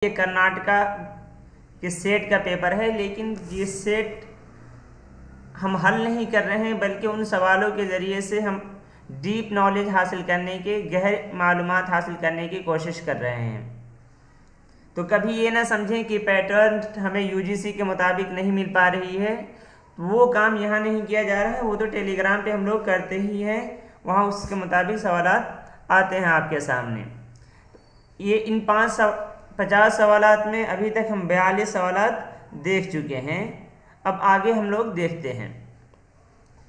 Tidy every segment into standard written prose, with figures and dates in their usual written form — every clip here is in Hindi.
ये कर्नाटका के सेट का पेपर है, लेकिन ये सेट हम हल नहीं कर रहे हैं, बल्कि उन सवालों के ज़रिए से हम डीप नॉलेज हासिल करने के, गहर मालूमात हासिल करने की कोशिश कर रहे हैं। तो कभी ये ना समझें कि पैटर्न हमें यूजीसी के मुताबिक नहीं मिल पा रही है, वो काम यहाँ नहीं किया जा रहा है, वो तो टेलीग्राम पे हम लोग करते ही हैं, वहाँ उसके मुताबिक सवालात आते हैं आपके सामने। ये इन 50 सवालात में अभी तक हम 42 सवालात देख चुके हैं। अब आगे हम लोग देखते हैं,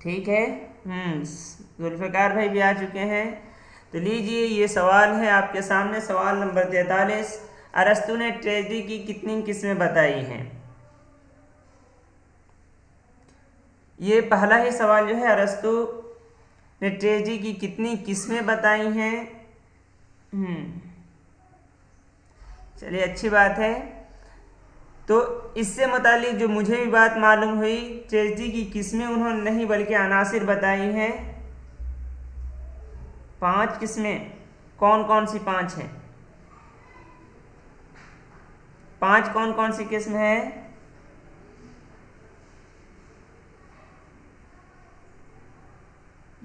ठीक है। जुल्फ़िकार भाई भी आ चुके हैं। तो लीजिए, ये सवाल है आपके सामने, सवाल नंबर 43। अरस्तु ने ट्रेजेडी की कितनी किस्में बताई हैं? ये पहला ही सवाल जो है, अरस्तु ने ट्रेजेडी की कितनी किस्में बताई हैं। चलिए, अच्छी बात है। तो इससे मुतालिक जो मुझे भी बात मालूम हुई, ट्रेजेडी की किस्में उन्होंने नहीं बल्कि अनासिर बताई हैं। 5 किस्में। कौन कौन सी 5 हैं? 5 कौन कौन सी किस्म है?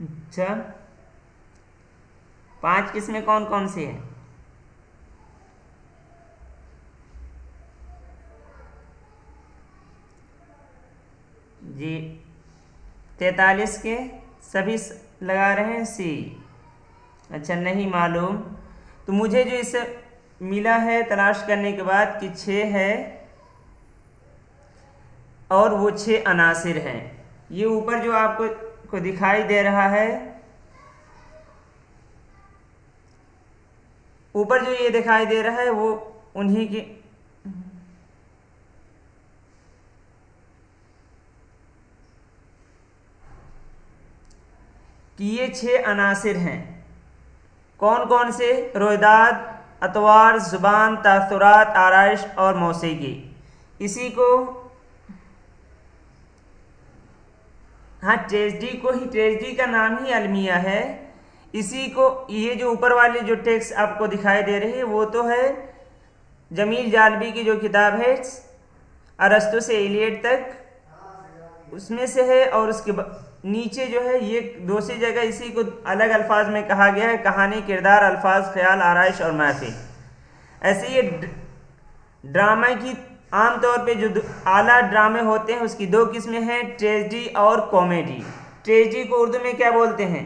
अच्छा, 5 किस्में कौन कौन सी हैं? जी, 43 के सभी लगा रहे हैं सी। अच्छा, नहीं मालूम। तो मुझे जो इससे मिला है तलाश करने के बाद कि 6 है और वो 6 अनासिर हैं। ये ऊपर जो आपको दिखाई दे रहा है, ऊपर जो ये दिखाई दे रहा है वो उन्हीं की कि ये 6 अनासिर हैं। कौन कौन से? रोयदाद, अतवार, जुबान, तासुरात, आराइश और मौसीकी। इसी को, हाँ, ट्रेजेडी को ही, ट्रेजेडी का नाम ही अलमिया है। इसी को, ये जो ऊपर वाले जो टेक्स्ट आपको दिखाई दे रहे हैं वो तो है जमील जालबी की जो किताब है अरस्तु से इलियड तक, उसमें से है। और उसके नीचे जो है ये दूसरी जगह इसी को अलग अल्फाज में कहा गया है, कहानी, किरदार, अल्फाज, ख्याल, आराइश और महफिल। ऐसे ये ड्रामा की आमतौर पे जो आला ड्रामे होते हैं उसकी 2 किस्में हैं, ट्रेजेडी और कॉमेडी। ट्रेजेडी को उर्दू में क्या बोलते हैं?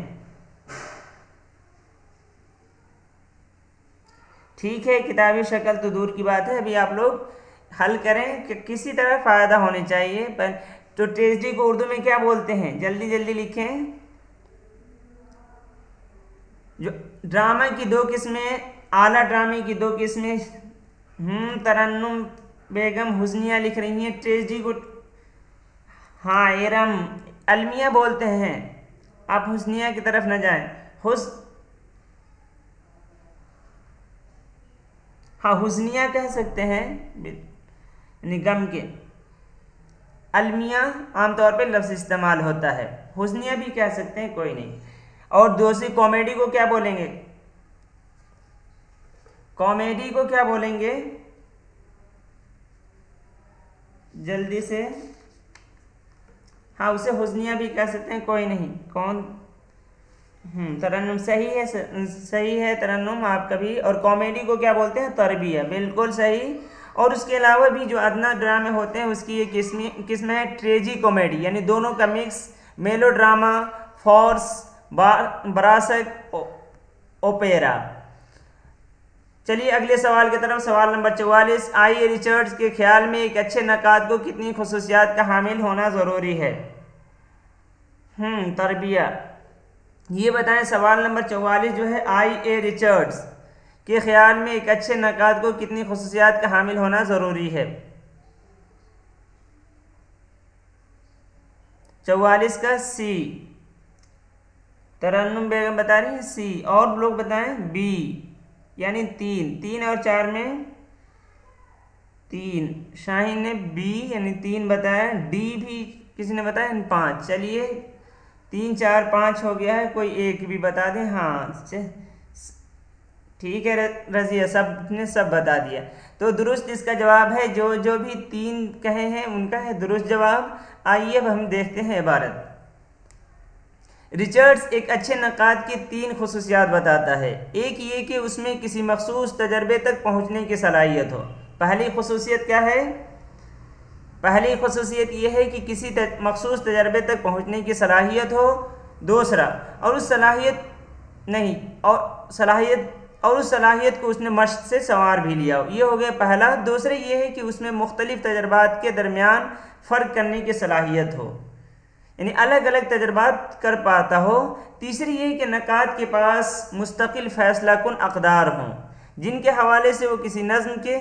ठीक है, किताबी शक्ल तो दूर की बात है, अभी आप लोग हल करें कि किसी तरह फ़ायदा होने चाहिए। पर तो ट्रेजेडी को उर्दू में क्या बोलते हैं? जल्दी जल्दी लिखें। जो ड्रामा की 2 किस्में, आला ड्रामे की 2 किस्में, तरन्नुम बेगम हुस्निया लिख रही हैं। ट्रेजेडी को, हाँ, एरम अलमिया बोलते हैं। आप हुस्निया की तरफ न जाएं। हाँ, हुस्निया कह सकते हैं, निगम के। अलमिया आमतौर पे लफ्ज़ इस्तेमाल होता है, हुस्निया भी कह सकते हैं, कोई नहीं। और दूसरी कॉमेडी को क्या बोलेंगे? कॉमेडी को क्या बोलेंगे? जल्दी से। हाँ, उसे हुस्निया भी कह सकते हैं, कोई नहीं। कौन? तरन्नुम सही है, सही है तरन्नुम आपका भी। और कॉमेडी को क्या बोलते हैं? तरबिया, बिल्कुल सही। और उसके अलावा भी जो अदना ड्रामे होते हैं उसकी ये किस्म है ट्रेजी कॉमेडी, यानी दोनों का मिक्स, मेलो ड्रामा, फॉर्स, बरासक, ओपेरा। चलिए अगले सवाल की तरफ। सवाल नंबर 44। आई. रिचर्ड्स के ख्याल में एक अच्छे नकाद को कितनी खुसूसियात का हामिल होना ज़रूरी है? तरबिया। ये बताएं, सवाल नंबर 44 जो है, आई. रिचर्ड्स के ख्याल में एक अच्छे नकाद को कितनी खुसूसियात का हामिल होना ज़रूरी है? 44 का सी। तरन्नुम बेगम बता रही है सी, और लोग बताएं बी, यानी 3 और 4 में 3। शाहीन ने बी यानी 3 बताया, डी भी किसी ने बताया 5। चलिए 3, 4, 5 हो गया है, कोई एक भी बता दें। हाँ, ठीक है रजिया, सब ने सब बता दिया। तो दुरुस्त इसका जवाब है, जो भी 3 कहे हैं उनका है दुरुस्त जवाब। आइए अब हम देखते हैं इबारत। रिचर्ड्स एक अच्छे नक़ाद की 3 खुसूसियात बताता है। एक ये कि उसमें किसी मखसूस तजर्बे तक पहुँचने की सलाहियत हो। पहली खुसूसियत क्या है? पहली खुसूसियत यह है कि किसी मखसूस तजर्बे तक पहुँचने की सलाहियत हो। दूसरा, और उस सलाहियत को उसने मश्क से संवार भी लिया हो। ये हो गया पहला। दूसरा ये है कि उसमें मुख्तलिफ तजर्बात के दरमियान फ़र्क करने की सलाहियत हो, यानी अलग अलग तजर्बात कर पाता हो। तीसरी ये कि नक़ाद के पास मुस्तकिल फ़ैसला कुन अक़दार हों, जिनके हवाले से वो किसी नज़्म के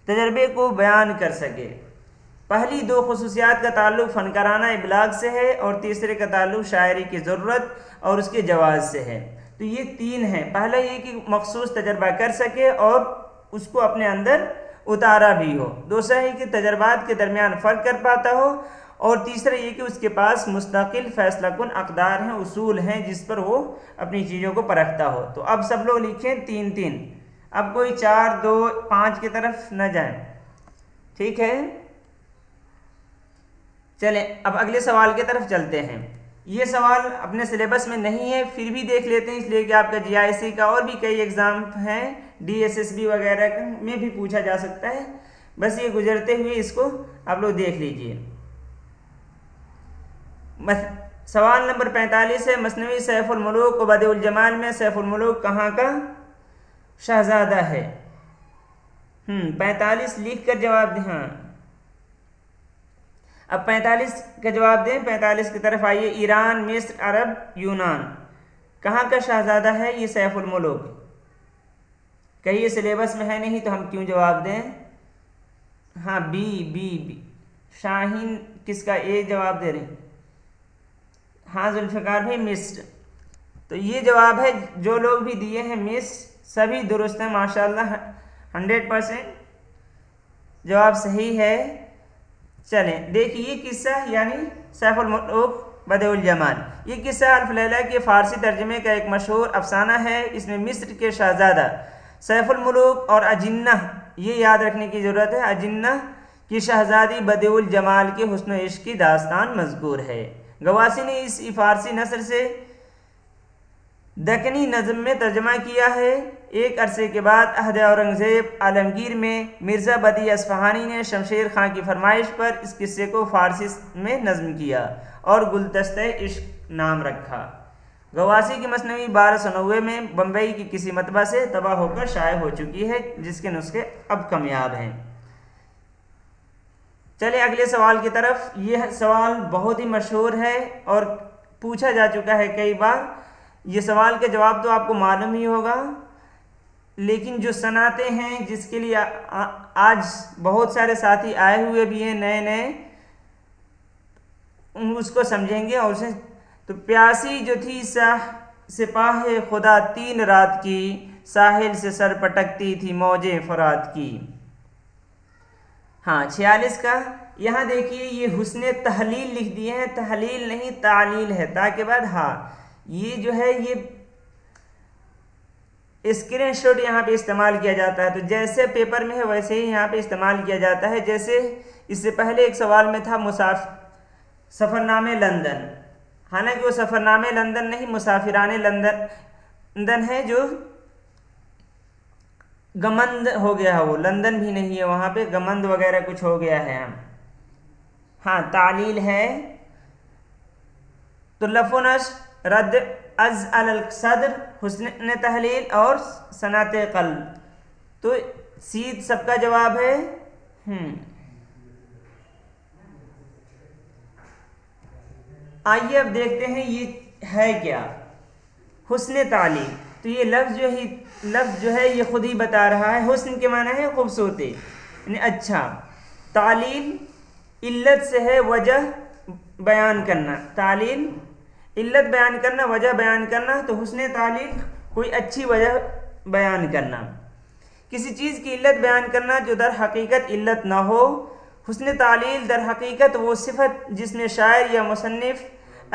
तजर्बे को बयान कर सके। पहली 2 खुसूसियात का ताल्लुक़ फ़नकाराना इबलाग से है और तीसरे का ताल्लुक़ शायरी की ज़रूरत और उसके जवाज़ से है। तो ये 3 हैं। पहला ये कि मखसूस तजर्बा कर सके और उसको अपने अंदर उतारा भी हो। दूसरा है कि तजर्बात के दरमियान फ़र्क कर पाता हो। और तीसरा ये कि उसके पास मुस्तकिल फ़ैसला कुन अक़दार हैं, उसूल हैं जिस पर वो अपनी चीज़ों को परखता हो। तो अब सब लोग लिखें 3-3। अब कोई 4, 2, 5 की तरफ न जाए, ठीक है। चलें अब अगले सवाल की तरफ चलते हैं। ये सवाल अपने सिलेबस में नहीं है, फिर भी देख लेते हैं, इसलिए कि आपका GIC का और भी कई एग्ज़ाम हैं, DSSB वगैरह में भी पूछा जा सकता है। बस ये गुजरते हुए इसको आप लोग देख लीजिए। सवाल नंबर 45 है, मसनवी सैफुल मुलूक व बदिउल जमाल में सैफुल मुलूक कहाँ का शहजादा है? 45 लिख कर जवाब दें। हाँ, अब 45 का जवाब दें। 45 की तरफ आइए। ईरान, मिस्र, अरब, यूनान, कहाँ का शहजादा है ये सैफुल मुलूक? कहिए सिलेबस में है नहीं तो हम क्यों जवाब दें? हाँ, बी। शाहीन किसका? ए जवाब दे रहे। हाँ जुल्फ़िकार भाई, मिस्र। तो ये जवाब है। जो लोग भी दिए हैं मिस्र, सभी दुरुस्त हैं माशाल्लाह। 100% जवाब सही है। चलें देखिए किस्सा, यानी सैफुल मुलूक बदिउल जमाल। ये किस्सा अल्फ लैला के फ़ारसी तर्जमे का एक मशहूर अफसाना है। इसमें मिस्र के शहजादा सैफुल मुलूक और अजिन्ना, ये याद रखने की ज़रूरत है, अजिन्ना की शहजादी बदिउल जमाल के हुस्न इश्क की दास्तान मज़कूर है। गवासी ने इस फ़ारसी नसर से दक्कनी नज़्म में तर्जमा किया है। एक अरसे के बाद अहद औरंगज़ेब आलमगीर में मिर्ज़ा बदी अस्फ़हानी ने शमशेर खां की फरमाइश पर इस किस्से को फ़ारसी में नज़्म किया और गुलदस्ते इश्क नाम रखा। गवासी की मसनवी 1290 में बम्बई की किसी मतबा से तबाह होकर शाये हो चुकी है, जिसके नुस्खे अब कामयाब हैं। चले अगले सवाल की तरफ। यह सवाल बहुत ही मशहूर है और पूछा जा चुका है कई बार। ये सवाल का जवाब तो आपको मालूम ही होगा, लेकिन जो सनाते हैं जिसके लिए आज बहुत सारे साथी आए हुए भी हैं नए, उसको समझेंगे। और उसे तो प्यासी जो थी सिपाहे खुदा 3 रात की, साहिल से सर पटकती थी मौजे फरात की। हाँ 46 का। यहाँ देखिए ये हुस्ने तहलील लिख दिए हैं, तहलील नहीं तालील है, ताके बाद हाँ। ये जो है ये स्क्रीनशॉट यहाँ पे इस्तेमाल किया जाता है, तो जैसे पेपर में है वैसे ही यहाँ पे इस्तेमाल किया जाता है। जैसे इससे पहले एक सवाल में था सफ़रनामे लंदन, हालांकि वो सफ़रनामे लंदन नहीं, मुसाफिराने लंदन है, जो गमंद हो गया है, वो लंदन भी नहीं है, वहाँ पे गमंद वगैरह कुछ हो गया है। हाँ तालील है। तो लफुनश रद्द अज अल सदर, हुस्न तहलील और सनाते क़ल्ब, तो सीध सबका जवाब है। आइए अब देखते हैं ये है क्या हुस्न तालील। तो ये लफ्ज़ जो है ये खुद ही बता रहा है। हुस्न के माना है खूबसूरती, यानी अच्छा। तालील इल्लत से है वजह बयान करना, तालील इल्लत बयान करना, वजह बयान करना। तो हुस्न तालील कोई अच्छी वजह बयान करना, किसी चीज़ की इल्लत बयान करना जो दर हकीकत इल्लत ना हो। हुस्न तालील दर हकीकत वो सिफत जिसमें शायर या मुसन्निफ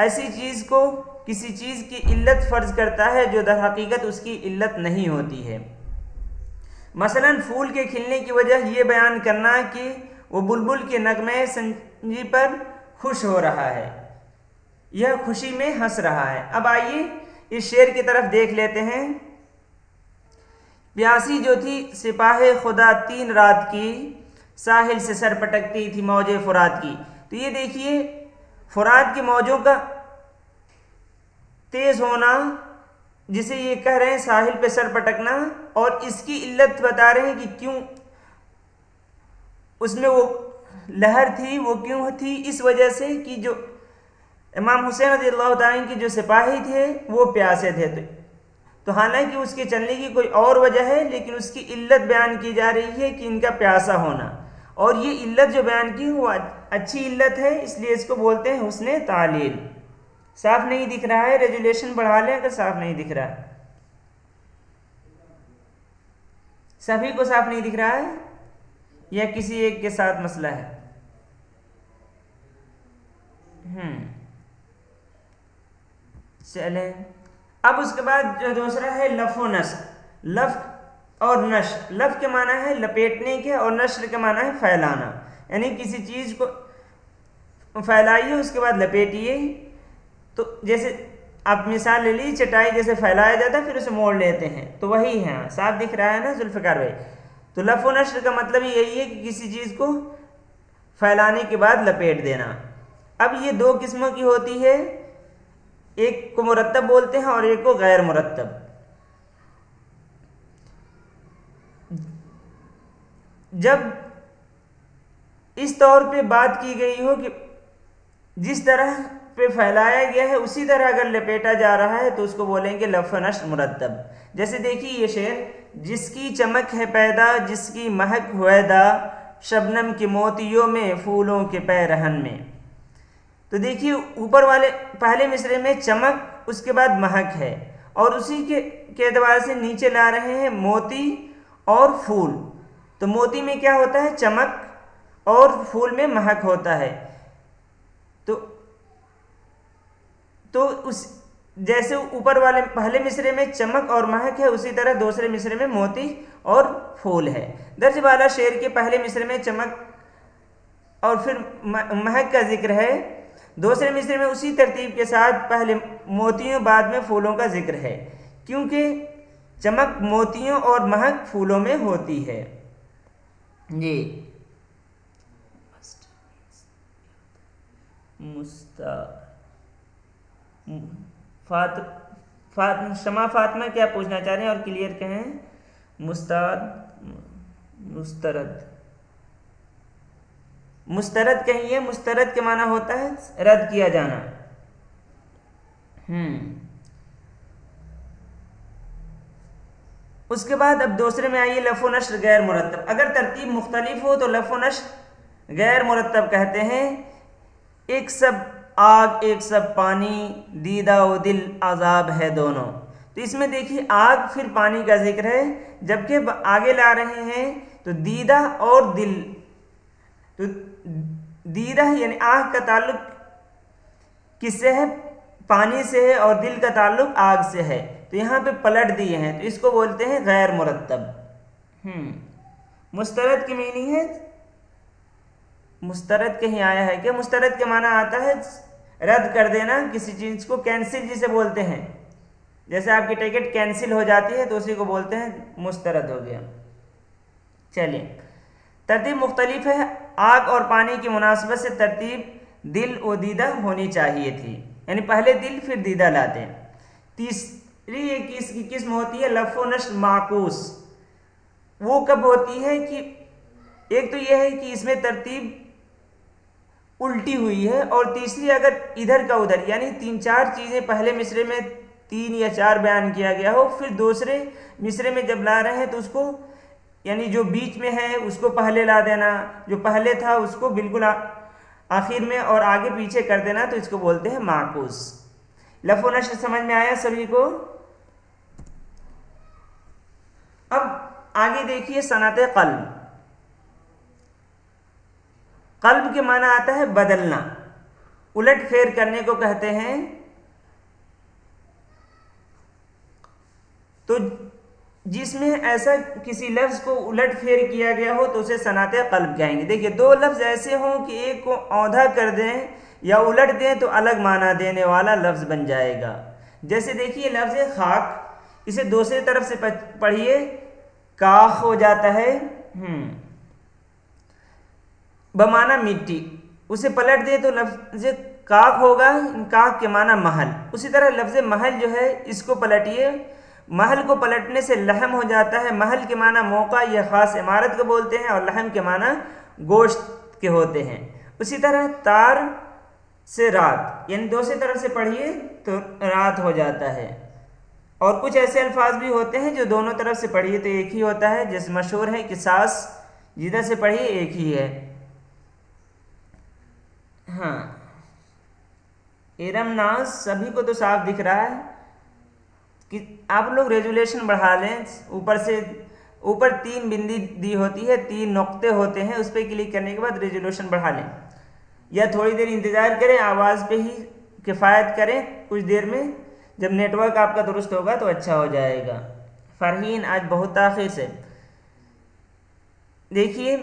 ऐसी चीज़ को किसी चीज़ की इल्लत फ़र्ज करता है जो दर हकीकत उसकी इल्लत नहीं होती है। मसलन फूल के खिलने की वजह ये बयान करना कि वो बुलबुल के नगमे संजी पर खुश हो रहा है, यह खुशी में हंस रहा है। अब आइए इस शेर की तरफ देख लेते हैं। प्यासी जो थी सिपाहे खुदा 3 रात की, साहिल से सर पटकती थी मौजे फुरात की। तो ये देखिए फुरात की मौजों का तेज होना, जिसे ये कह रहे हैं साहिल पे सर पटकना, और इसकी इल्लत बता रहे हैं कि क्यों उसमें वो लहर थी, वो क्यों थी, इस वजह से कि जो इमाम हुसैन रज़ियल्लाहु ताला के जो सिपाही थे वो प्यासे थे। तो हालांकि उसके चलने की कोई और वजह है, लेकिन उसकी इल्लत बयान की जा रही है कि इनका प्यासा होना, और ये इल्लत जो बयान की वो अच्छी इल्लत है, इसलिए इसको बोलते हैं हुस्ने तालील। साफ नहीं दिख रहा है, रेजुलेशन बढ़ा लें अगर साफ नहीं दिख रहा है। सभी को साफ नहीं दिख रहा है या किसी एक के साथ मसला है? चले, अब उसके बाद जो दूसरा है लफ व नश्र। लफ और नश्र, लफ के माना है लपेटने के और नश्र के माना है फैलाना, यानी किसी चीज को फैलाइए उसके बाद लपेटिए। तो जैसे आप मिसाल ले लीजिए, चटाई जैसे फैलाया जाता है फिर उसे मोड़ लेते हैं, तो वही है। साफ दिख रहा है ना जुल्फ़िकार भाई? तो लफ व नश्र का मतलब यही है कि किसी चीज को फैलाने के बाद लपेट देना। अब ये 2 किस्मों की होती है, एक को मुरत्तब बोलते हैं और एक को गैर मुरत्तब। जब इस तौर पे बात की गई हो कि जिस तरह पे फैलाया गया है उसी तरह अगर लपेटा जा रहा है तो उसको बोलेंगे लफ नश्र मुरत्तब। जैसे देखिए ये शेर, जिसकी चमक है पैदा जिसकी महक हुएदा, शबनम के मोतियों में फूलों के पैरहन में। तो देखिए ऊपर वाले पहले मिसरे में चमक, उसके बाद महक है, और उसी के एतबार से नीचे ला रहे हैं मोती और फूल। तो मोती में क्या होता है? चमक, और फूल में महक होता है। तो उस जैसे ऊपर वाले पहले मिसरे में चमक और महक है, उसी तरह दूसरे मिसरे में मोती और फूल है। दर्ज वाला शेर के पहले मिसरे में चमक और फिर महक का जिक्र है, दूसरे मिसरे में उसी तरतीब के साथ पहले मोतियों बाद में फूलों का जिक्र है, क्योंकि चमक मोतियों और महक फूलों में होती है। ये शमा फातिमा क्या पूछना चाह रहे हैं और क्लियर कहें? मुस्तरद मुस्तरद कहिए। मुस्तरद के माना होता है रद्द किया जाना। उसके बाद अब दूसरे में आइए लफ व नश्र गैर मुरत्तब। अगर तरतीब मुख्तलिफ हो तो लफ व नश्र गैर मुरत्तब कहते हैं। एक सब आग एक सब पानी, दीदा व दिल आज़ाब है दोनों। तो इसमें देखिए आग फिर पानी का जिक्र है, जबकि आगे ला रहे हैं तो दीदा और दिल। तो दीदा यानी आग का ताल्लुक किससे है? पानी से है, और दिल का ताल्लुक आग से है। तो यहाँ पे पलट दिए हैं, तो इसको बोलते हैं गैर मुरत्तब। मुस्तरद की मीनिंग है, मुस्तरद कहीं आया है क्या? मुस्तरद के माना आता है रद्द कर देना किसी चीज को, कैंसिल जिसे बोलते हैं। जैसे आपकी टिकट कैंसिल हो जाती है तो उसी को बोलते हैं मुस्तरद हो गया। चलिए, तरतीब मुख्तलिफ है। आग और पानी की मुनासबत से तरतीब दिल व दीदा होनी चाहिए थी, यानी पहले दिल फिर दीदा लाते हैं। तीसरी एक इसकी किस्म होती है लफ व नश्र माकूस। वो कब होती है कि एक तो यह है कि इसमें तरतीब उल्टी हुई है, और तीसरी अगर इधर का उधर, यानी 3-4 चीजें पहले मिसरे में 3 या 4 बयान किया गया हो, फिर दूसरे मिसरे में जब ला रहे हैं तो उसको, यानी जो बीच में है उसको पहले ला देना, जो पहले था उसको बिल्कुल आखिर में और आगे पीछे कर देना, तो इसको बोलते हैं माकूस। लफ व नश्र समझ में आया सभी को? अब आगे देखिए सनअत क़ल्ब। क़ल्ब के माना आता है बदलना, उलट फेर करने को कहते हैं। तो जिसमें ऐसा किसी लफ्ज को उलट फेर किया गया हो तो उसे सनात क़ल्ब कहेंगे। देखिए, दो लफ्ज ऐसे हों कि एक को औंधा कर दें या उलट दें तो अलग माना देने वाला लफ्ज बन जाएगा। जैसे देखिए लफ्ज खाक, इसे दूसरी तरफ से पढ़िए, काख हो जाता है, बमाना मिट्टी। उसे पलट दे तो लफ्ज काक होगा, काक के माना महल। उसी तरह लफ्ज महल जो है, इसको पलटिए, महल को पलटने से लहम हो जाता है। महल के माना मौका या ख़ास इमारत को बोलते हैं, और लहम के माना गोश्त के होते हैं। उसी तरह तार से रात, यानी दूसरी तरफ से पढ़िए तो रात हो जाता है। और कुछ ऐसे अल्फाज भी होते हैं जो दोनों तरफ से पढ़िए तो एक ही होता है, जैसे मशहूर है कि सास जिधर से पढ़िए एक ही है। हाँ, एरम नास सभी को तो साफ दिख रहा है कि आप लोग रेजुलेशन बढ़ा लें। ऊपर से ऊपर 3 बिंदी दी होती है, 3 नुक्ते होते हैं, उस पर क्लिक करने के बाद रेजुलेशन बढ़ा लें, या थोड़ी देर इंतज़ार करें, आवाज़ पे ही किफ़ायत करें। कुछ देर में जब नेटवर्क आपका दुरुस्त होगा तो अच्छा हो जाएगा। फरहीन आज बहुत ताख़ीर से देखिए,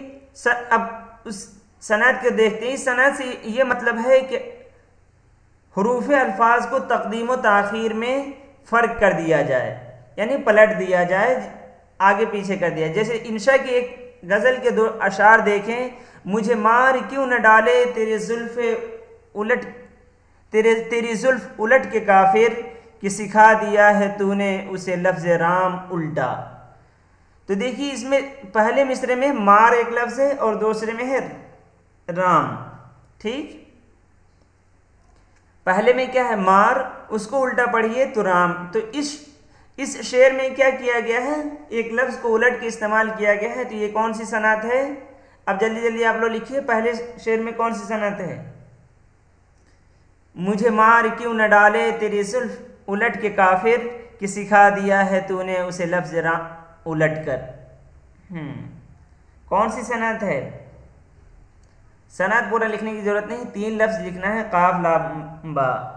अब उस सनद को देखते हैं। इस सनद से ये मतलब है कि हरूफ अल्फाज को तक़दीम व ताख़ीर में फ़र्क कर दिया जाए, यानी पलट दिया जाए, आगे पीछे कर दिया। जैसे इंशा की एक गज़ल के 2 अशार देखें, मुझे मार क्यों न डाले तेरी जुल्फ़ उलट के काफिर, कि सिखा दिया है तूने उसे लफ्ज़ राम उल्टा। तो देखिए, इसमें पहले मिसरे में मार एक लफ्ज़ है और दूसरे में है राम। ठीक, पहले में क्या है मार, उसको उल्टा पढ़िए तो राम। तो इस शेर में क्या किया गया है, एक लफ्ज़ को उलट के इस्तेमाल किया गया है। तो ये कौन सी सनत है? अब जल्दी जल्दी आप लोग लिखिए, पहले शेर में कौन सी सनत है? मुझे मार क्यों न डाले तेरी जुल्फ़ उलट के काफिर, कि सिखा दिया है तूने उसे लफ्ज़ राम उलट कर। कौन सी सनत है? सनत पूरा लिखने की जरूरत नहीं, 3 लफ्ज़ लिखना है, काफ लाम बा।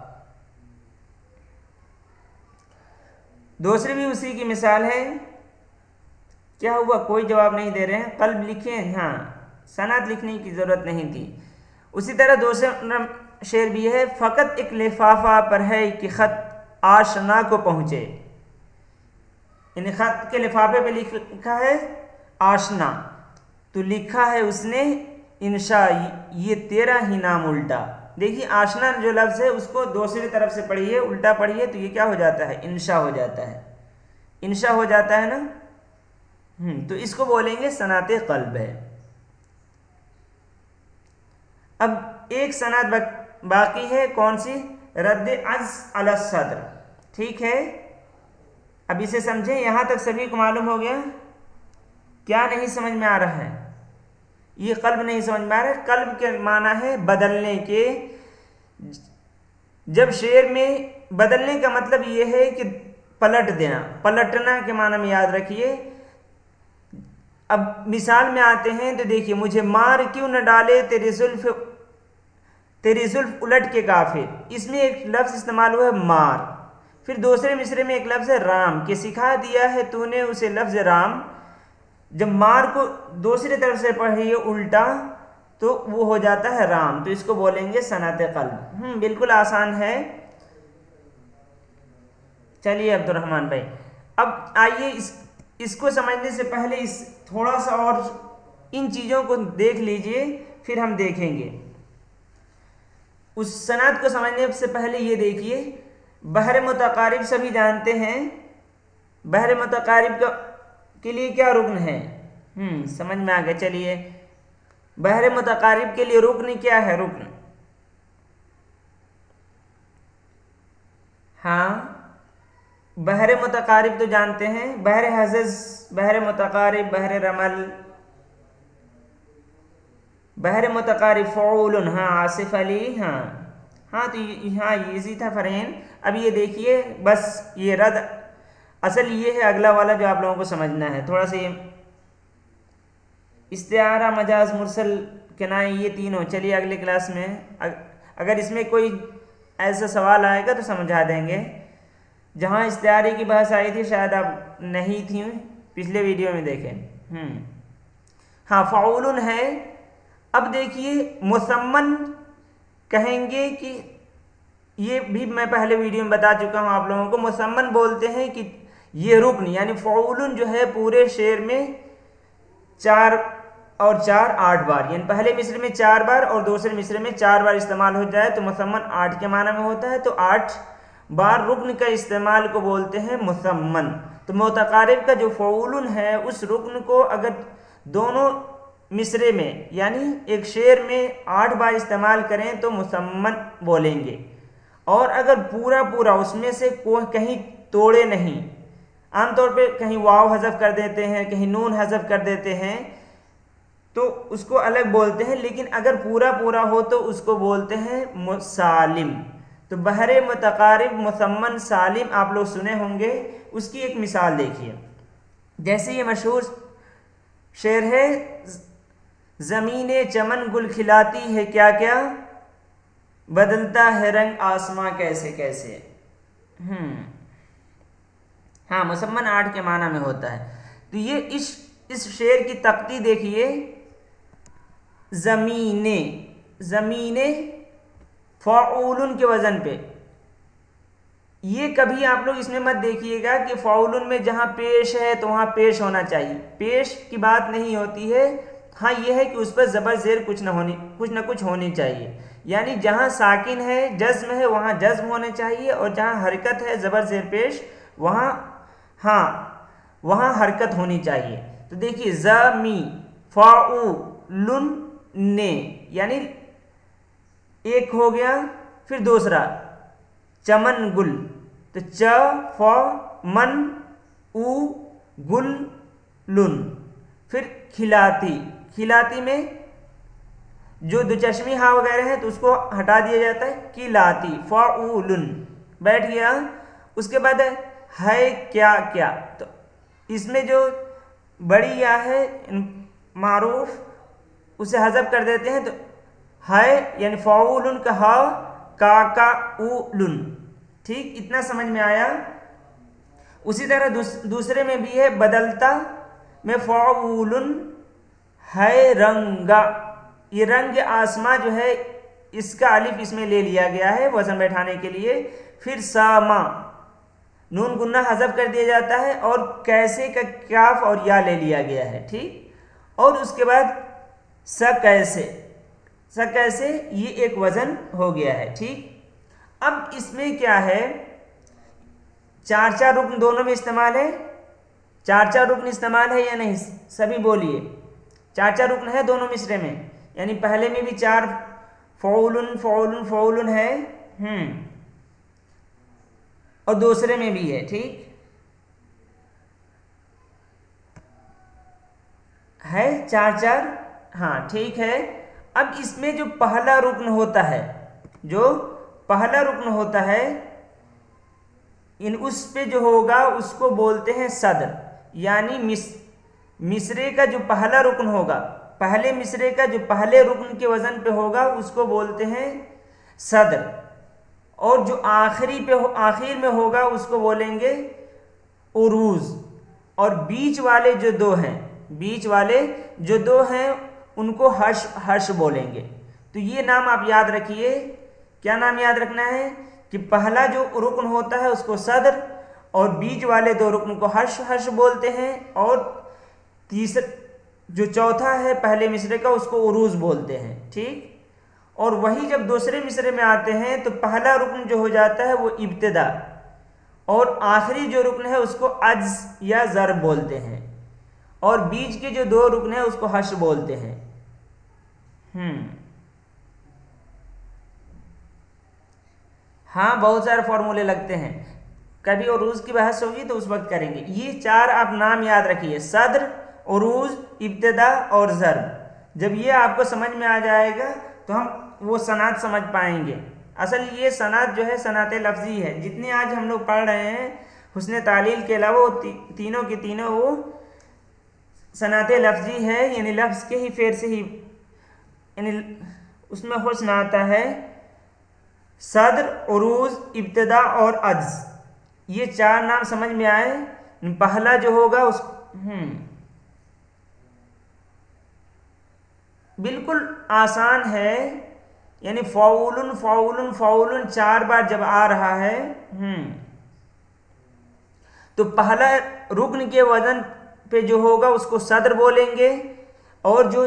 दूसरी भी उसी की मिसाल है। क्या हुआ, कोई जवाब नहीं दे रहे हैं? कल्ब लिखें, हाँ, सनत लिखने की ज़रूरत नहीं थी। उसी तरह दूसरा शेर भी है, फ़कत एक लिफाफा पर है कि ख़त आशना को पहुँचे। इन ख़त के लिफाफे पे लिखा है आशना, तो लिखा है उसने इंशा, ये तेरा ही नाम उल्टा। देखिए, आशना जो लफ्ज़ है उसको दूसरी तरफ से पढ़िए, उल्टा पढ़िए, तो ये क्या हो जाता है? इंशा हो जाता है। इंशा हो जाता है ना। तो इसको बोलेंगे सनाते क़ल्ब है। अब एक सनद बाकी है, कौन सी? रद्द अज़्ज़ अला सद्र। ठीक है, अब इसे समझें। यहां तक सभी को मालूम हो गया? क्या नहीं समझ में आ रहा है? ये कल्ब नहीं समझ में आ रहा है। कल्ब के माना है बदलने के। जब शेर में बदलने का मतलब ये है कि पलट देना, पलटना के माना में याद रखिए। अब मिसाल में आते हैं तो देखिए, मुझे मार क्यों न डाले तेरी जुल्फ उलट के काफिर। इसमें एक लफ्ज़ इस्तेमाल हुआ है मार। फिर दूसरे मिसरे में एक लफ्ज़ है राम, कि सिखा दिया है तूने उसे लफ्ज़ राम। जब मार को दूसरी तरफ से पढ़िए उल्टा तो वो हो जाता है राम। तो इसको बोलेंगे सनत क़ल्ब। बिल्कुल आसान है। चलिए अब्दुर्रहमान भाई, अब आइए इसको समझने से पहले थोड़ा सा और इन चीज़ों को देख लीजिए, फिर हम देखेंगे। उस सनद को समझने से पहले ये देखिए, बहर मुतकारिब सभी जानते हैं। बहर मुतकारिब के लिए क्या रुकन है? समझ में आ गया। चलिए, बहर मुतकारिब के लिए रुकन क्या है? रुकन, हाँ, बहर मुतकारिब तो जानते हैं। बहर हज़ज़, बहर मुतकारिब, बहर रमल, बहर मुतकारिब फ़ऊलन। हाँ, आसिफ अली, हाँ, तो हाँ, ईजी था फरहीन। अब ये देखिए, बस ये रद असल ये है, अगला वाला जो आप लोगों को समझना है थोड़ा सा। ये इस्तिआरा, मजाज, मुरसल, किनाया, ये तीनों चलिए अगले क्लास में अगर इसमें कोई ऐसा सवाल आएगा तो समझा देंगे। जहाँ इस्तिआरे की बहस आई थी, शायद आप नहीं थी, पिछले वीडियो में देखें। हाँ, फ़ाउलुन है। अब देखिए मुसम्मन कहेंगे कि ये भी मैं पहले वीडियो में बता चुका हूँ आप लोगों को। मुसम्मन बोलते हैं कि ये रुकन यानी फ़ाउलुन जो है पूरे शेर में 4 और 4 8 बार, यानी पहले मिसरे में 4 बार और दूसरे मिसरे में 4 बार इस्तेमाल हो जाए तो मुसम्मन 8 के माना में होता है। तो 8 बार रुकन का इस्तेमाल को बोलते हैं मुसम्मन। तो मुतकारिब का जो फ़ाउलुन है उस रुकन को अगर दोनों मिसरे में यानी एक शेर में 8 बार इस्तेमाल करें तो मुसम्मन बोलेंगे। और अगर पूरा पूरा उसमें से कोई कहीं तोड़े नहीं, आमतौर पे कहीं वाव हज़फ कर देते हैं, कहीं नून हज़फ कर देते हैं, तो उसको अलग बोलते हैं। लेकिन अगर पूरा पूरा हो तो उसको बोलते हैं मुसालिम। तो बहरे मुतकारिब मुसम्मन सालिम आप लोग सुने होंगे। उसकी एक मिसाल देखिए, जैसे ये मशहूर शेर है, ज़मीने चमन गुल खिलाती है क्या क्या, बदलता है रंग आसमां कैसे कैसे। हाँ, मुसम्मन 8 के माना में होता है। तो ये इस शेर की तख्ती देखिए, ज़मीने ज़मीने फ़ाउलुन के वज़न पे। ये कभी आप लोग इसमें मत देखिएगा कि फ़ाउलुन में जहाँ पेश है तो वहाँ पेश होना चाहिए, पेश की बात नहीं होती है। हाँ, ये है कि उस पर ज़बर ज़ेर कुछ न कुछ होनी चाहिए। यानी जहाँ साकिन है, जज़्म है, वहाँ जज़्म होने चाहिए, और जहाँ हरकत है ज़बर ज़ेर पेश, वहाँ हरकत होनी चाहिए। तो देखिए, ज़मी फ़ाउलुन ने, यानी एक हो गया, फिर दूसरा चमन गुल, तो च फ मन उ गुल लुन, फिर खिलाती, खिलाती में जो दो चश्मी हा वगैरह है तो उसको हटा दिया जाता है, किलाती फ़ाउलुन, बैठ गया। उसके बाद है क्या क्या, तो इसमें जो बड़ी या है मारूफ उसे हज़फ कर देते हैं, तो है यानी फ़ाउलुन का हा का उलुन। ठीक, इतना समझ में आया। उसी तरह दूसरे में भी है, बदलता में फ़ाउलुन है रंगा, ये रंग आसमां जो है इसका अलिफ इसमें ले लिया गया है वज़न बैठाने के लिए। फिर सामा, नून गुन्ना हज़फ कर दिया जाता है, और कैसे का काफ और या ले लिया गया है। ठीक, और उसके बाद स कैसे ये एक वज़न हो गया है। ठीक, अब इसमें क्या है, 4 रुकन दोनों में इस्तेमाल है। 4 रुकन इस्तेमाल है या नहीं, सभी बोलिए। 4 रुकन है दोनों मिसरे में, यानी पहले में भी 4 फ़ाउलुन फ़ाउलुन फ़ाउलुन है, और दूसरे में भी है। ठीक है, 4। हाँ, ठीक है। अब इसमें जो पहला रुकन होता है, इन उस पे जो होगा उसको बोलते हैं सदर। यानी मिसरे का जो पहला रुकन होगा, पहले मिसरे का जो पहले रुकन के वज़न पे होगा उसको बोलते हैं सदर, और जो आखिर में होगा उसको बोलेंगे उरूज। और बीच वाले जो दो हैं उनको हर्ष बोलेंगे। तो ये नाम आप याद रखिए। क्या नाम याद रखना है कि पहला जो रुकन होता है उसको सदर, और बीच वाले 2 रुकन को हर्ष बोलते हैं, और तीसरा जो चौथा है पहले मिसरे का उसको उरूज बोलते हैं। ठीक, और वही जब दूसरे मिसरे में आते हैं तो पहला रुकन जो हो जाता है वो इब्तिदा, और आखिरी जो रुकन है उसको अज्ज या ज़र बोलते हैं, और बीच के जो 2 रुकन है उसको हर्ष बोलते हैं। हाँ, बहुत सारे फॉर्मूले लगते हैं, कभी उरूज की बहस होगी तो उस वक्त करेंगे। ये 4 आप नाम याद रखिए, सदर, उरूज, इब्तिदा और ज़र्ब। जब ये आपको समझ में आ जाएगा तो हम वो सनात समझ पाएंगे। असल ये सनात जो है सनात लफ्ज़ी है। जितने आज हम लोग पढ़ रहे हैं हुस्न तालील के अलावा तीनों के तीनों वो सनात लफ्ज़ी है, यानी लफ्ज़ के ही फेर से ही यानी उसमें हुस्न आता है। सदर, उरूज, इब्तिदा और अज्ज, ये 4 नाम समझ में आए। पहला जो होगा उस बिल्कुल आसान है, यानी फ़ाउलुन फ़ाउलुन फ़ाउलुन 4 बार जब आ रहा है तो पहला रुक्न के वजन पे जो होगा उसको सदर बोलेंगे, और जो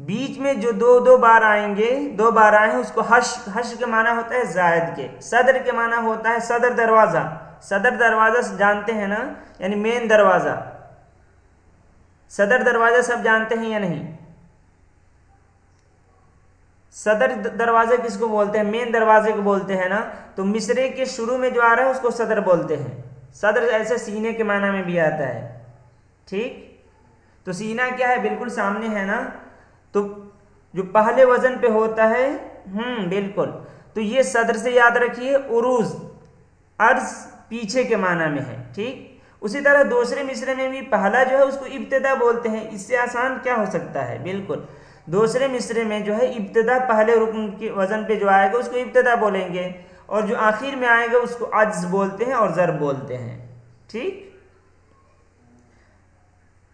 बीच में जो दो बार आएंगे, 2 बार आए हैं उसको हश। हश के माना होता है जायद के। सदर के माना होता है सदर दरवाज़ा। सदर दरवाज़ा जानते हैं ना, यानी मेन दरवाज़ा। सदर दरवाज़ा सब जानते हैं या नहीं? सदर दरवाजे किसको बोलते हैं? मेन दरवाजे को बोलते हैं ना। तो मिसरे के शुरू में जो आ रहा है उसको सदर बोलते हैं। सदर ऐसे सीने के माना में भी आता है। ठीक, तो सीना क्या है? बिल्कुल सामने है ना, तो जो पहले वजन पे होता है बिल्कुल, तो ये सदर से याद रखिए। उरूज अर्ज पीछे के माना में है। ठीक, उसी तरह दूसरे मिसरे में भी पहला जो है उसको इब्तिदा बोलते हैं। इससे आसान क्या हो सकता है? बिल्कुल, दूसरे मिसरे में जो है इब्तिदा पहले रुकन के वजन पे जो आएगा उसको इब्तिदा बोलेंगे, और जो आखिर में आएगा उसको अज्ज बोलते हैं और ज़र बोलते हैं। ठीक,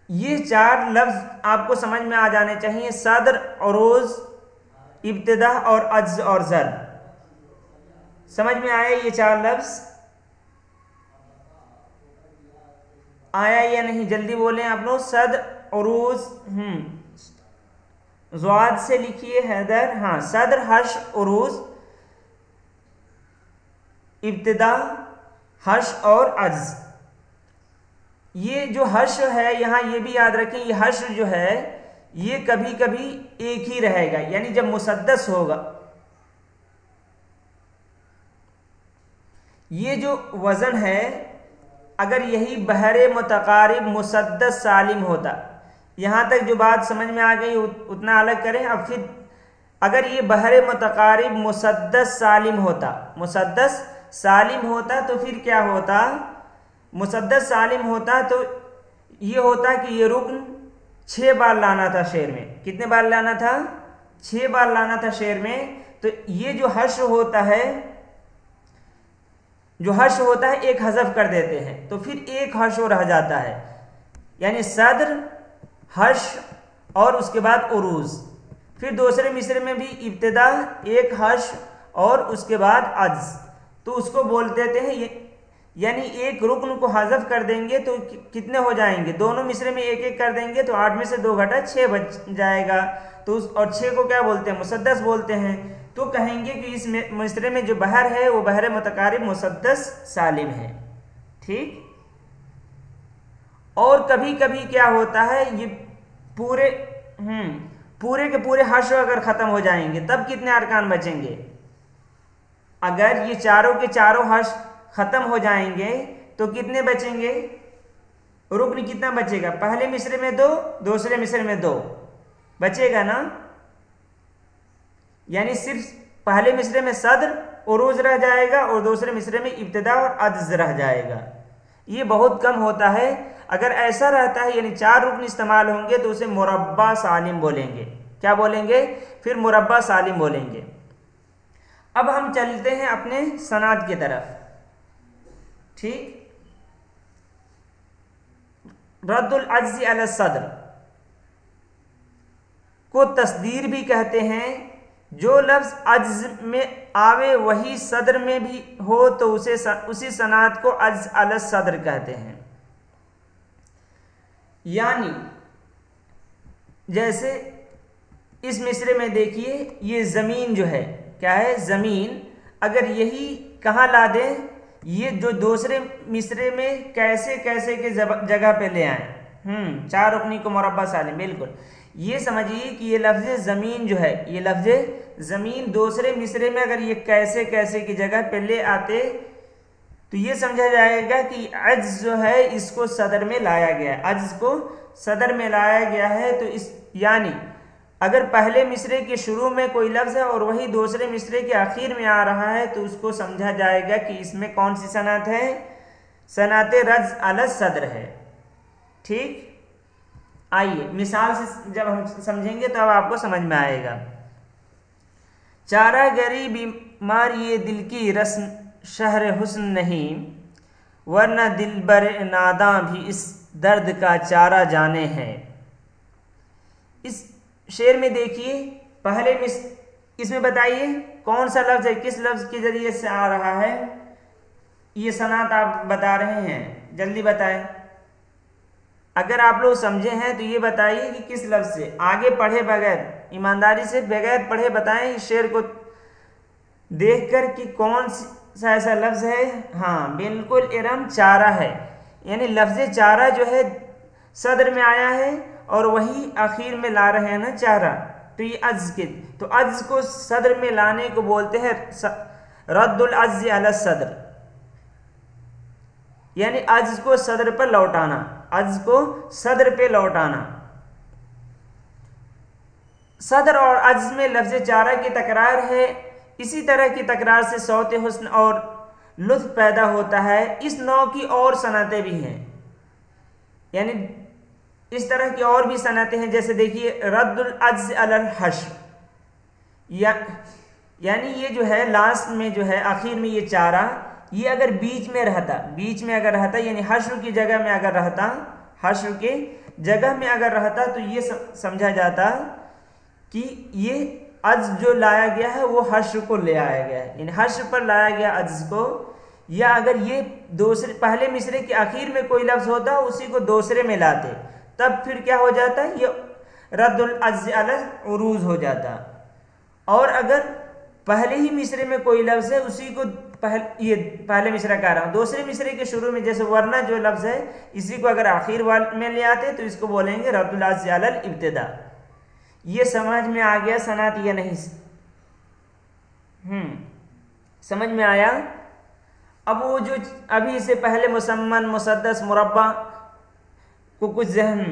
ये 4 लफ्ज आपको समझ में आ जाने चाहिए। सदर, उरूज, इब्तिदा और अज्ज और ज़र। समझ में आया ये 4 लफ्ज? आया या नहीं? जल्दी बोलें आप लोग। सद, उरूज, ज़्वाद से लिखिए हैदर। हाँ, सदर, हर्ष, उरूज, इब्तिदा, हर्ष और अज्ज। ये जो हर्ष है यहाँ ये भी याद रखें, ये हर्ष जो है ये कभी कभी एक ही रहेगा, यानी जब मुसद्दस होगा। ये जो वज़न है अगर यही बहरे मुतकारिब मुसद्दस सालिम होता, यहाँ तक जो बात समझ में आ गई उतना अलग करें। अब फिर अगर ये बहरे मुतकारिब मुसद्दस सालिम होता, मुसद्दस सालिम होता तो फिर क्या होता? मुसद्दस सालिम होता तो ये होता कि ये रुक्न 6 बार लाना था शेर में। कितने बार लाना था? 6 बार लाना था शेर में। तो ये जो हर्ष होता है, जो हर्ष होता है एक हज़फ कर देते हैं तो फिर एक हर्ष रह जाता है, यानी सदर, हर्ष और उसके बाद उरूज। फिर दूसरे मिसरे में भी इब्तिदा, एक हर्ष और उसके बाद अज्ज, तो उसको बोल देते हैं। यानी एक रुक्न को हज़फ कर देंगे तो कितने हो जाएंगे? दोनों मिसरे में एक एक कर देंगे तो 8 में से 2 घटा 6 बच जाएगा। तो और 6 को क्या बोलते हैं? मुसद्दस बोलते हैं। तो कहेंगे कि इस मिसरे में जो बहर है वो बहर मुतकारिब मुसद्दस सालिम है। ठीक, और कभी कभी क्या होता है, ये पूरे के पूरे हर्ष अगर ख़त्म हो जाएंगे तब कितने अरकान बचेंगे? अगर ये चारों के चारों हर्ष ख़त्म हो जाएंगे तो कितने बचेंगे? रुक्न कितना बचेगा? पहले मिसरे में 2, दूसरे मिसरे में 2 बचेगा ना। यानी सिर्फ पहले मिसरे में सदर, उरूज रह जाएगा और दूसरे मिसरे में इब्तिदा और अज्ज रह जाएगा। ये बहुत कम होता है। अगर ऐसा रहता है यानी 4 रुक्न इस्तेमाल होंगे तो उसे मुरब्बा सालिम बोलेंगे। क्या बोलेंगे? फिर मुरब्बा सालिम बोलेंगे। अब हम चलते हैं अपने सनाद की तरफ। ठीक, रद्दुल अज्ज़ी अला सदर को तस्दीर भी कहते हैं। जो लफ्ज़ अज्ज़ में आवे वही सदर में भी हो तो उसी सनाद को अज्ज़ अला सदर कहते हैं। यानी जैसे इस मिसरे में देखिए, ये ज़मीन जो है क्या है? ज़मीन। अगर यही कहाँ ला दें, ये जो दूसरे मिसरे में कैसे कैसे के जगह पे ले आए। 4 रुकनी को मुरब्बा सालिम। बिल्कुल, ये समझिए कि ये लफ्ज़ ज़मीन जो है, ये लफ्ज़ ज़मीन दूसरे मिसरे में अगर ये कैसे कैसे की जगह पे ले आते तो ये समझा जाएगा कि अज्ज़ जो है इसको सदर में लाया गया है। अज्ज़ को सदर में लाया गया है। तो इस यानी अगर पहले मिसरे के शुरू में कोई लफ्ज़ है और वही दूसरे मिसरे के आखिर में आ रहा है तो उसको समझा जाएगा कि इसमें कौन सी सनात है? सनात रज़्ज़ अला सदर है। ठीक, आइए मिसाल से जब हम समझेंगे तो अब आपको समझ में आएगा। चारा गरी बीमार ये दिल की रस्म शहर हुस्न नहीं, वरना दिलबर नादां भी इस दर्द का चारा जाने हैं। इस शेर में देखिए पहले इसमें बताइए कौन सा लफ्ज़ है, किस लफ्ज़ के ज़रिए से आ रहा है, ये सनात आप बता रहे हैं, जल्दी बताएं। अगर आप लोग समझे हैं तो ये बताइए कि किस लफ्ज़ से। आगे पढ़े बगैर, ईमानदारी से बगैर पढ़े बताएं इस शेर को देखकर कि कौन सा ऐसा लफ्ज़ है। हाँ बिल्कुल इरम चारा है, यानी लफ्ज़ चारा जो है सदर में आया है और वही आखिर में ला रहे हैं ना चारा, तो ये अज्ज के, तो अज्ज को सदर में लाने को बोलते हैं रद्दुल अज्ज अला सदर, यानी अज्ज को सदर पर लौटाना, अज्ज को सदर पे लौटाना। सदर और अज्ज में लफ्ज़ चारा की तकरार है। इसी तरह की तकरार से सौत हुस्न और लुत्फ पैदा होता है। इस नौ की और सनतें भी हैं, यानी इस तरह की और भी सनतें हैं। जैसे देखिए रद्दुल अज्ज अलल हश्र, यानी ये जो है लास्ट में जो है आखिर में ये चारा, ये अगर बीच में रहता, बीच में अगर रहता यानी हश्र की जगह में अगर रहता, हश्र के जगह में अगर रहता तो ये समझा जाता कि ये अज्ज जो लाया गया है वो हश्र को ले आया गया है, यानी हश्र पर लाया गया अज्ज को। या अगर ये दूसरे पहले मिसरे के आखिर में कोई लफ्ज़ होता उसी को दूसरे में लाते, तब फिर क्या हो जाता, ये रद्दुल अज्ज अलल उरूज हो जाता। और अगर पहले ही मिसरे में कोई लफ्ज़ है उसी को ये पहले मिसरा कह रहा हूँ, दूसरे मिसरे के शुरू में जैसे वरना जो लफ्ज़ है इसी को अगर आखिर वाले में ले आते तो इसको बोलेंगे रद्दुल अज्ज अलल इब्तिदा। ये समझ में आ गया सनात या नहीं? समझ में आया। अब वो जो अभी से पहले मुसम्मन, मुसद्दस, मुरब्बा को कुछ जहन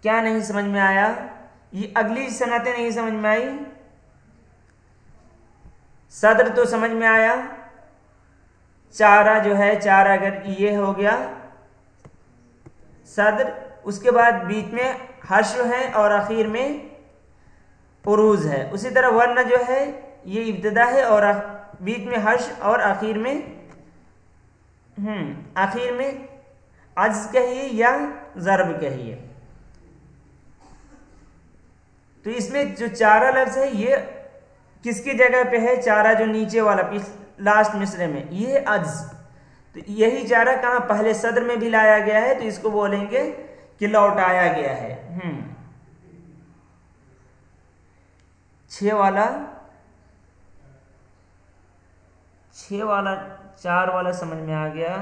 क्या नहीं समझ में आया, ये अगली सनातें नहीं समझ में आई। सदर तो समझ में आया, चारा जो है चारा अगर ये हो गया सदर, उसके बाद बीच में हश्र है और आखिर में उरूज है। उसी तरह वरना जो है ये इब्तिदा है और बीच में हश्र और आखिर में अज्ज कहिए या ज़र्ब कहिए। तो इसमें जो चारा लफ्ज़ है ये किसकी जगह पे है? चारा जो नीचे वाला लास्ट मिसरे में, ये अज्ज, तो यही चारा कहाँ पहले सदर में भी लाया गया है, तो इसको बोलेंगे कि लौटाया गया है। 6 वाला 4 वाला समझ में आ गया।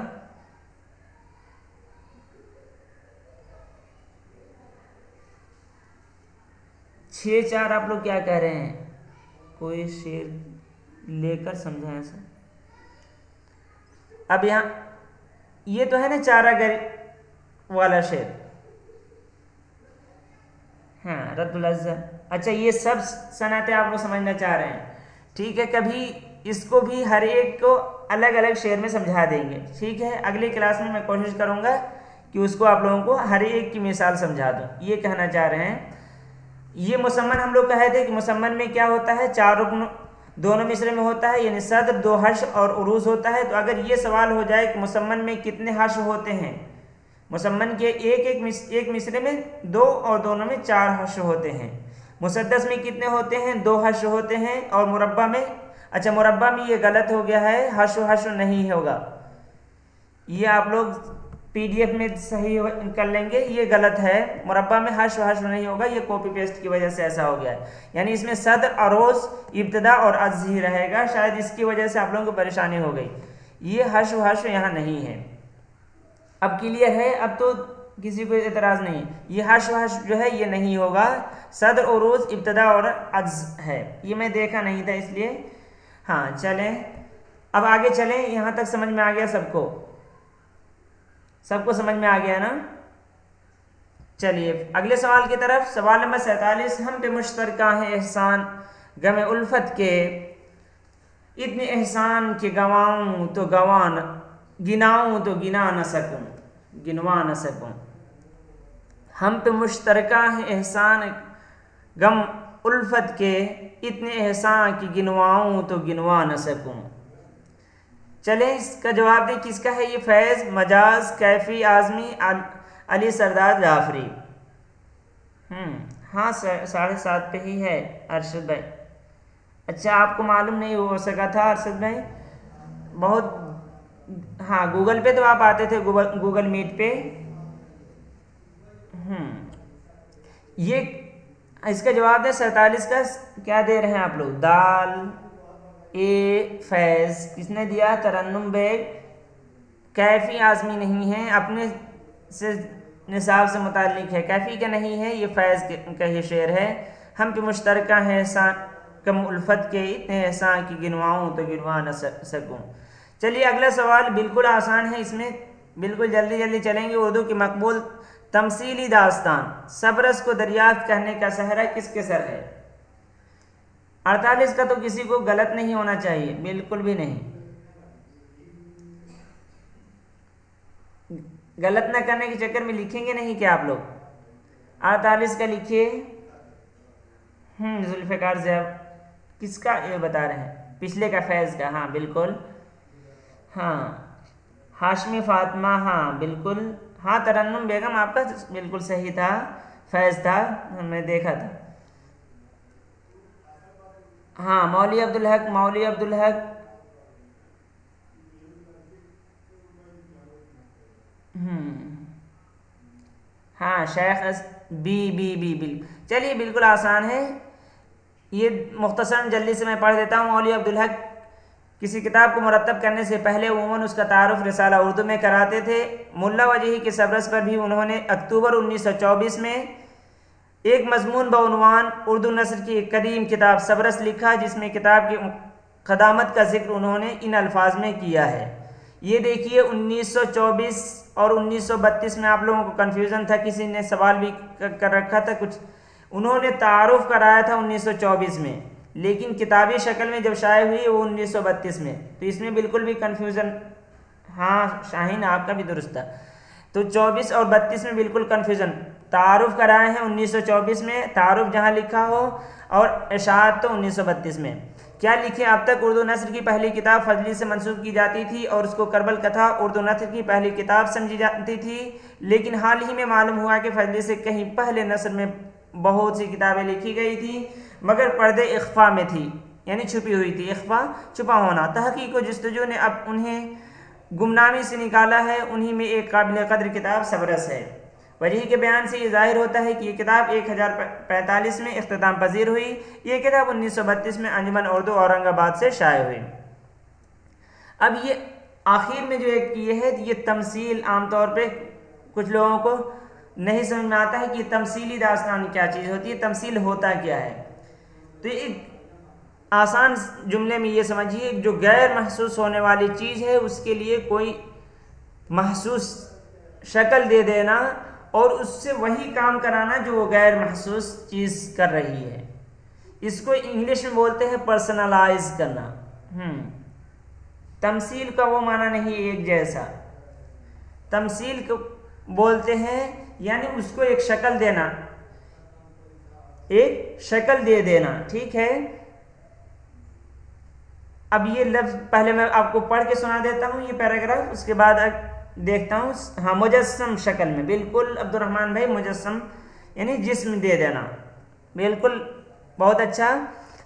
छः 4 आप लोग क्या कह रहे हैं? कोई शेर लेकर समझाएं सर। अब यहाँ ये तो है ना चारागर वाला शेर, हाँ रद्दुल अज्ज। अच्छा ये सब सनाते आप लोग समझना चाह रहे हैं, ठीक है। कभी इसको भी हर एक को अलग अलग शेर में समझा देंगे, ठीक है। अगली क्लास में मैं कोशिश करूँगा कि उसको आप लोगों को हर एक की मिसाल समझा दूँ। ये कहना चाह रहे हैं, ये मुसम्मन हम लोग कहे थे कि मुसम्मन में क्या होता है, 4 रुकन दोनों मिसरे में होता है, यानी सदर 2 हर्ष और उरूज होता है। तो अगर ये सवाल हो जाए कि मुसम्मन में कितने हर्ष होते हैं, मुसम्मन के एक मिसरे में 2 और दोनों में 4 हर्ष होते हैं। मुसद्दस में कितने होते हैं? 2 हर्ष होते हैं। और मुरब्बा में, अच्छा मुरब्बा में ये गलत हो गया है, हर्ष नहीं होगा। ये आप लोग PDF में सही कर लेंगे, ये गलत है। मुरब्बा में हर्ष नहीं होगा, ये कॉपी पेस्ट की वजह से ऐसा हो गया है। यानी इसमें सदर, अरोज, इब्तिदा और अज्ज ही रहेगा, शायद इसकी वजह से आप लोगों को परेशानी हो गई। ये हर्ष यहाँ नहीं है। अब क्लियर है, अब तो किसी को एतराज़ नहीं है। ये हर्ष जो है ये नहीं होगा, सदर, अरोज, इब्तिदा और अज्ज है। ये मैं देखा नहीं था इसलिए। हाँ चलें अब आगे चलें, यहाँ तक समझ में आ गया सबको समझ में आ गया ना? चलिए अगले सवाल की तरफ। सवाल नंबर 47, हम पे मुश्तरका है एहसान गम उल्फत के, इतने एहसान के गंवाऊँ तो गिनाऊँ तो गिनवा न सकूँ। हम पे मुश्तरका है एहसान गम उल्फत के, इतने एहसान की गिनवाऊँ तो गिनवा न सकूँ। चलें इसका जवाब दें, किसका है ये? फैज़, मजाज, कैफी, आज़मी, अली सरदार जाफरी। हाँ सर, 7.5 पे ही है अरशद भाई। अच्छा, आपको मालूम नहीं हो सका था अरशद भाई? बहुत, हाँ गूगल पे तो आप आते थे, गूगल मीट पे। ये इसका जवाब दें 47 का। क्या दे रहे हैं आप लोग? दाल ए फैज़, किसने दिया? तरन्नुम बेग। कैफी आज़मी नहीं है, अपने से निसाब से मुताल्लिक है, कैफी का नहीं है, ये फैज़ का ही शेर है। हम पे मुश्तरका है एहसान कम उल्फत के, इतने एहसान की गिनवाऊँ तो गिनवा न सकूँ। चलिए अगला सवाल बिल्कुल आसान है, इसमें बिल्कुल जल्दी जल्दी चलेंगे। उर्दू की मकबूल तमसीली दास्तान सबरस को दरियाफ्त करने का सहरा किसके सर है? 48 का तो किसी को गलत नहीं होना चाहिए, बिल्कुल भी नहीं। गलत ना करने के चक्कर में लिखेंगे नहीं क्या आप लोग? 48 का लिखिए। जुल्फ़िकार ज़ैब, किसका ये बता रहे हैं? पिछले का, फैज़ का। हाँ बिल्कुल, हाँ हाशमी फातिमा, हाँ बिल्कुल। हाँ तरन्नुम बेगम आपका बिल्कुल सही था, फैज़ था, मैं देखा था। हाँ मौली अब्दुल हक, मौली अब्दुल हक। हाँ शेख बी बिल। चलिए बिल्कुल आसान है ये, मुख्तसरन जल्दी से मैं पढ़ देता हूँ। मौली अब्दुल हक किसी किताब को मुरतब करने से पहले उमूमन उसका तारुफ रिसाला उर्दू में कराते थे। मुल्ला वजही के सबरस पर भी उन्होंने अक्टूबर 1924 में एक मजमून बउनवान उर्दू नस्र की एक कदीम किताब सबरस लिखा, जिसमें किताब की खदामत का जिक्र उन्होंने इन अल्फाज में किया है। ये देखिए 1924 और 1932 में आप लोगों को कन्फ्यूज़न था, किसी ने सवाल भी कर रखा था कुछ। उन्होंने तारुफ कराया था 1924 में, लेकिन किताबी शक्ल में जब शाये हुई वो 1932 में, तो इसमें बिल्कुल भी कन्फ्यूज़न। हाँ शाहीन आपका भी दुरुस्त था, तो 24 और 32 में बिल्कुल कन्फ्यूज़न। तारुफ कराए हैं 1924 में, तारुफ जहाँ लिखा हो, और इशाअत तो 1932 में। क्या लिखे? अब तक उर्दू नस्र की पहली किताब फजली से मंसूब की जाती थी और उसको करबल कथा उर्दू नस्र की पहली किताब समझी जाती थी, लेकिन हाल ही में मालूम हुआ कि फजली से कहीं पहले नस्र में बहुत सी किताबें लिखी गई थी, मगर पर्दे इख्फा में थी, यानी छुपी हुई थी। इख्फा छुपा होना। तहकीक व जस्तजू ने अब उन्हें गुमनामी से निकाला है। उन्हीं में एक काबिल कदर किताब सबरस है। वजह के बयान से ये जाहिर होता है कि ये किताब 1045 में इख्तिताम पजीर हुई। ये किताब 1932 में अंजुमन उर्दू औरंगाबाद से शाये हुई। अब ये आखिर में जो एक ये है, ये तमसील आमतौर पे कुछ लोगों को नहीं समझ में आता है कि तमसीली दास्तान क्या चीज़ होती है, तमसील होता क्या है। तो एक आसान जुमले में ये समझिए, जो गैर महसूस होने वाली चीज़ है उसके लिए कोई महसूस शक्ल दे देना और उससे वही काम कराना जो वो गैर महसूस चीज़ कर रही है, इसको इंग्लिश में बोलते हैं पर्सनलाइज करना। तमसील का वो माना नहीं एक जैसा, तमसील को बोलते हैं यानी उसको एक शक्ल देना, एक शक्ल दे देना। ठीक है, अब ये लफ्ज पहले मैं आपको पढ़ के सुना देता हूँ ये पैराग्राफ, उसके बाद देखता हूँ। हाँ मुजस्सम शक्ल में, बिल्कुल अब्दुर्रहमान भाई, मुजस्सम यानी जिस्म दे देना, बिल्कुल बहुत अच्छा।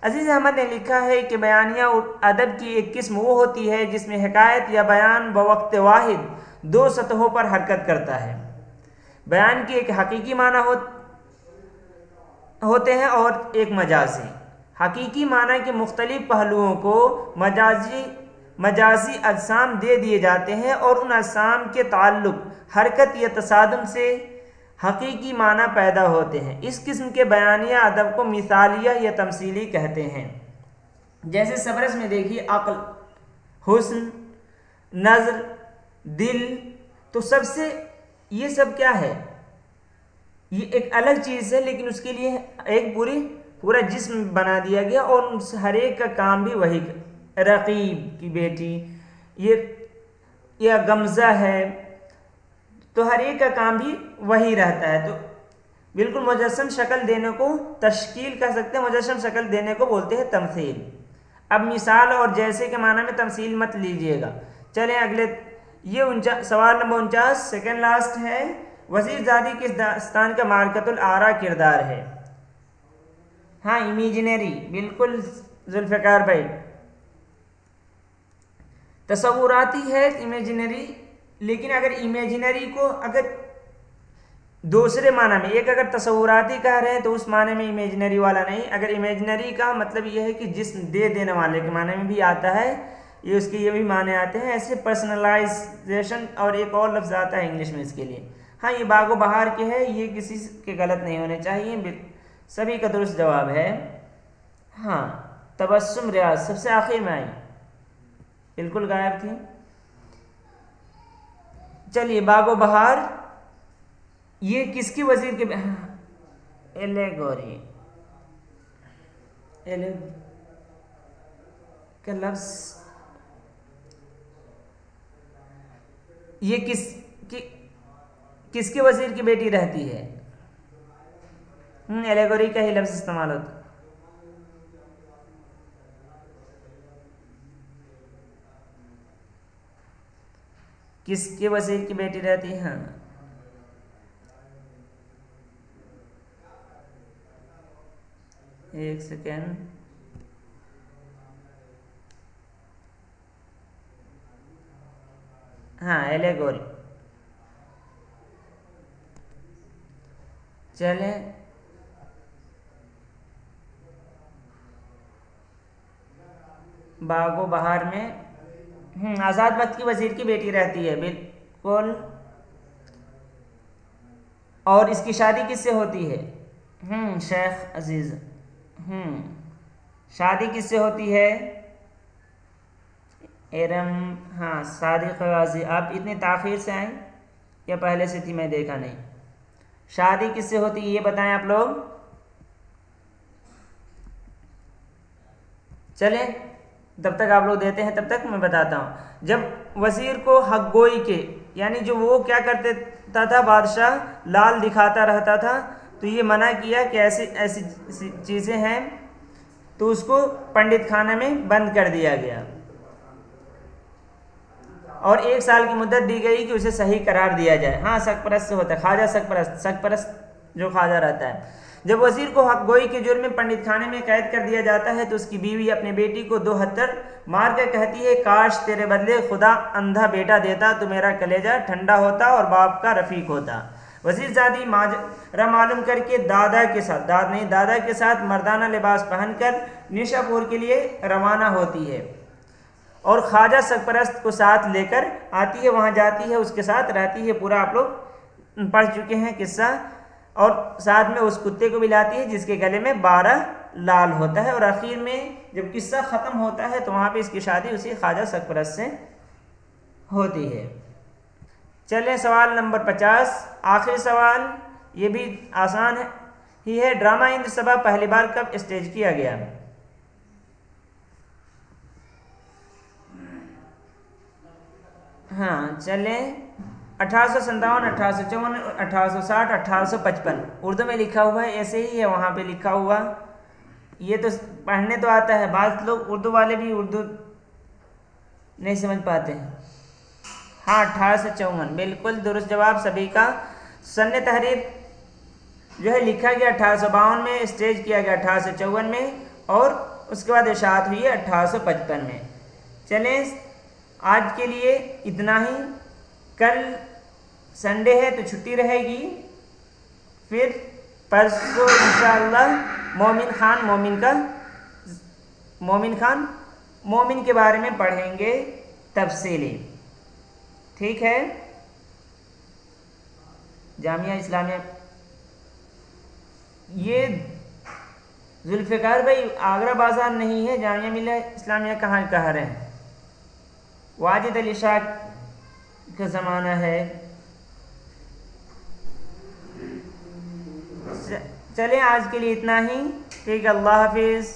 अजीज अहमद ने लिखा है कि बयानिया अदब की एक किस्म वो होती है जिसमें हिकायत या बयान बवक्त वाहिद दो सतहों पर हरकत करता है। बयान की एक हकीकी माना होते हैं और एक मजाजी। हकीकी माना के मुख्तलिफ पहलुओं को मजाजी अजसाम दे दिए जाते हैं और उन अजसाम के ताल्लुक हरकत या तसादुम से हकीकी माना पैदा होते हैं। इस किस्म के बयानिया अदब को मिसालिया या तमसीली कहते हैं। जैसे सबरस में देखिए अक्ल, हुस्न, नज़र, दिल, तो सबसे ये सब क्या है, ये एक अलग चीज़ है, लेकिन उसके लिए एक पूरा जिस्म बना दिया गया और उस हर एक का काम भी वही। रकीब की बेटी ये या गमज़ा है, तो हर एक का काम भी वही रहता है। तो बिल्कुल मुजस्सम शक्ल देने को तश्कील कह सकते हैं, मुजस्सम शक्ल देने को बोलते हैं तमसील। अब मिसाल और जैसे के माना में तमसील मत लीजिएगा। चलें अगले, ये सवाल नंबर 49 सेकेंड लास्ट है। वजीरजादी किस दास्तान का मार्कतुल आरा किरदार है? हाँ, इमेजिनरी, बिल्कुल जुल्फ़िकार भाई, तसव्वुराती है इमेजिनरी। लेकिन अगर इमेजिनरी को अगर दूसरे माना में, एक अगर तसव्वुराती कह रहे हैं तो उस माने में इमेजिनरी वाला नहीं। अगर इमेजिनरी का मतलब यह है कि जिस्म दे देने वाले के माने में भी आता है, ये उसके ये भी माने आते हैं। ऐसे पर्सनलाइजेशन और एक और लफ्ज़ आता है इंग्लिश में इसके लिए। हाँ, ये बागो बहार के है, ये किसी के गलत नहीं होने चाहिए, सभी का दुरुस्त जवाब है। हाँ, तबस्सुम रियाज सबसे आखिर में आई, बिल्कुल गायब थी। चलिए, बागो बहार ये किसकी वजीर के एलेगोरी का लफ्ज, ये किसके वजीर की बेटी रहती है? एलेगोरी का ही लफ्ज इस्तेमाल होता। किसके वजीर की बेटी रहती है? हाँ, एक सेकेंड, हाँ, एलेगोरी। चले, बागो बहार में आज़ाद बख्त की वजीर की बेटी रहती है, बिल्कुल। और इसकी शादी किससे होती है? शेख अजीज। शादी किससे होती है? एरम, हाँ, सादिक गाजी। आप इतनी ताख़ीर से आए या पहले से थी, मैं देखा नहीं। शादी किससे होती है ये बताएं आप लोग। चले, तब तक आप लोग देते हैं, तब तक मैं बताता हूँ। जब वज़ीर को हक गोई के, यानी जो वो क्या करते था, बादशाह लाल दिखाता रहता था, तो ये मना किया कि ऐसी ऐसी चीज़ें हैं, तो उसको पंडित खाने में बंद कर दिया गया और 1 साल की मुद्दत दी गई कि उसे सही करार दिया जाए। हाँ, सकपरस्त से होता है, ख्वाजा सकपरस्त जो ख्वाजा रहता है। जब वज़ीर को हक गोई के जुर्म में पंडित खाने में कैद कर दिया जाता है, तो उसकी बीवी अपनी बेटी को 2 हत्तर मार कर कहती है, काश तेरे बदले खुदा अंधा बेटा देता तो मेरा कलेजा ठंडा होता और बाप का रफ़ीक होता। वज़ीरज़ादी माजरा मालूम करके दादा के साथ मर्दाना लिबास पहनकर निशापुर के लिए रवाना होती है और ख्वाजा सरपरस्त को साथ लेकर आती है, वहाँ जाती है, उसके साथ रहती है। पूरा आप लोग पढ़ चुके हैं किस्सा। और साथ में उस कुत्ते को भी लाती है जिसके गले में 12 लाल होता है। और आखिर में जब किस्सा ख़त्म होता है तो वहाँ पे इसकी शादी उसी ख्वाजा सरपरस्त से होती है। चलें, सवाल नंबर 50, आखिरी सवाल, ये भी आसान ही है। ड्रामा इंद्र सभा पहली बार कब स्टेज किया गया? हाँ, चलें, 1857, 1854, 1860, 1855। उर्दू में लिखा हुआ है, ऐसे ही है वहाँ पे लिखा हुआ। ये तो पढ़ने तो आता है, बाज़ लोग उर्दू वाले भी उर्दू नहीं समझ पाते हैं। हाँ, 1854 बिल्कुल दुरुस्त जवाब सभी का। सन्न तहरीर जो है लिखा गया 1852 में, स्टेज किया गया 1854 में और उसके बाद इशाअत हुई है 1855 में। चलें, आज के लिए इतना ही। कल संडे है तो छुट्टी रहेगी, फिर परसों इंशाअल्लाह मोमिन खान मोमिन के बारे में पढ़ेंगे तफसीली, ठीक है। जामिया इस्लामिया, ये जुल्फ़िकार भाई आगरा बाज़ार नहीं है, जामिया मिल्ला इस्लामिया कहाँ कह रहे हैं, वाजिद अली शाह का ज़माना है। चलें, आज के लिए इतना ही, ठीक है, अल्लाह हाफिज़।